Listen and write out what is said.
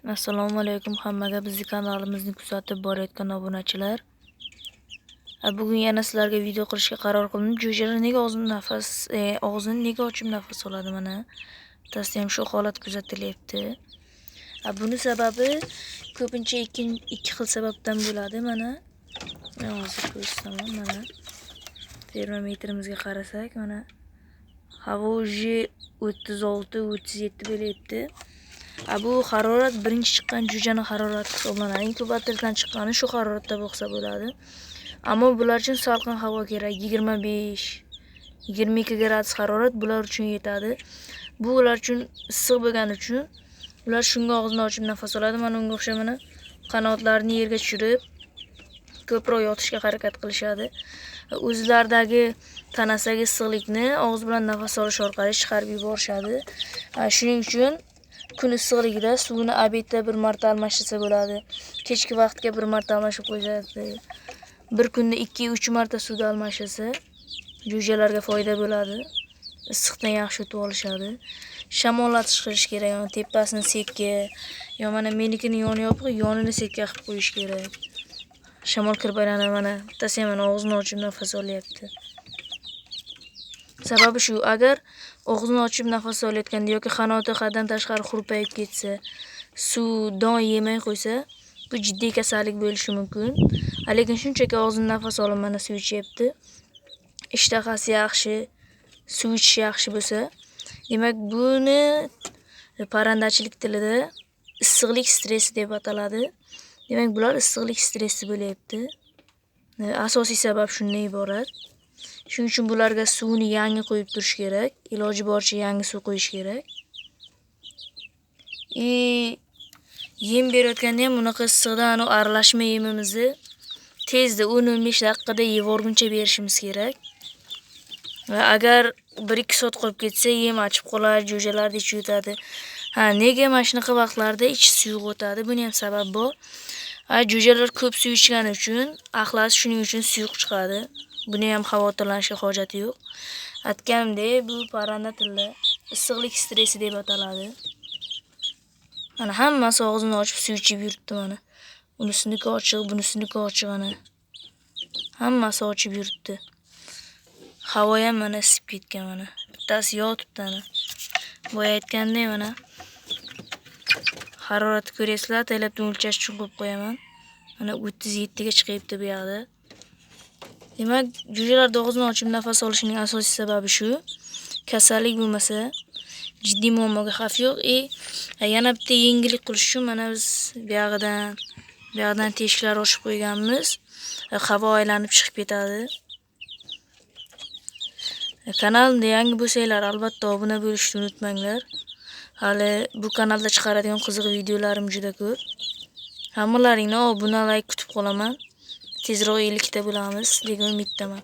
Assalomu alaykum hammaga, bizni kanalimizni kuzatib borayotgan obunachilar. Bugun yana sizlarga video qilishga qaror qildim. Jo'jalar nega og'zini nega ochib nafas oladi mana? Bittasi ham shu holat kuzatilyapti. Buni sababi ko'pincha ikki xil sababdan bo'ladi mana. Men hozir ko'rsataman mana. Termometrimizga qarasak mana havo 36-37 bo'lyapti. Bu harorat birinchi chiqqan jo'janing harorati hisoblanadi. Inkubatordan chiqqani shu haroratda bo'lsa bo'ladi. Ammo bular uchun salqin havo kerak. 25-22 gradus harorat bular uchun yetadi. Bu ular uchun issiq bo'lgani uchun ular shunga og'zini ochib nafas oladi. Mana unga o'xshab mana qanotlarini yerga tushirib ko'proq yotishga harakat qilishadi. O'zlaridagi tanasidagi issiqlikni og'iz bilan nafas olish orqali chiqarib yuborishadi. Shuning uchun kun issiqligida suvni obedda bir marta almashtirsa bo'ladi. Kechki vaqtga bir marta almashib qo'yadi. Bir kunda 2-3 marta suvda almashtirsa jo'jalarga foyda bo'ladi. Issiqdan yaxshi o'tib olishadi. Shamollatish qilish kerak. Yani tepasini sekka, yo mana menikini yoni yopiq, yonini sekka qilib qo'yish kerak. Shamol kirib aylanadi mana. Bittasi ham mana og'zini ochib nafas olyapti. Sababi shu, agar og'zini ochib nafas olayotganda yoki qanoti haddan tashqari xurpayib ketsa, suv don yemay qo'ysa, bu jiddiy kasallik bo'lishi mumkin. Lekin shunchaki og'zini nafas olib mana suv ichyapti. Ishtahasi yaxshi, suv ichishi yaxshi bo'lsa, demak buni parandachilik tilida issiqlik stressi deb ataladi. Demak bular issiqlik stressi bo'lyapti. Asosiy sabab shundan iborat. Shuning uchun bularga suvni yangi qo'yib turish kerak. Iloji boricha yangi suv qo'yish kerak. Yem berayotganda ham bunaqa issiqdan aralashma yemimizni tezda 10-15 daqiqada yevorguncha berishimiz kerak. Va agar 1-2 soat qolib ketsa, yem achib qoladi, jo'jalarni ichi yutadi. Nega mana shunaqa vaqtlarda ichi suyuq o'tadi? Buni ham sabab bor. Jo'jalar ko'p suv ichgani uchun, axlasi shuning uchun suyuq chiqadi. Buni ham xavotirlanishga hojati yo'q. Aytganimdek, bu parranda tilida issiqlik stressi deb ataladi. Mana hammasi og'zini ochib suv ichib yuribdi mana. Unisini ochiq, bunisini ochiq mana. Hammasi ochib yuribdi. Havo ham mana isib ketgan mana. Bittasi yotibdi mana. Boya aytgandek mana. Haroratni ko'rasizlar, taylabdan o'lchash uchun qo'yib qo'yaman. Mana 37 ga chiqibdi bu yoqda. Demak, jo'jalarda og'zini ochib nafas olishining asosiy sababi shu. Kasallik bo'lmasa, jiddiy muammoga xavf yo'q. Yana bitta yengillik qilish uchun mana biz bu yoqdan teshiklar ochib qo'yganmiz. Havo aylanib chiqib ketadi. Kanalimda yangi bo'lsanglar, albatta obuna bo'lishni unutmanglar. Hali bu kanalda chiqaradigan qiziq videolarim juda ko'p. Hammalaringni obuna, like kutib qolaman. Tezroq 50 ta bo'lamiz degan umiddaman.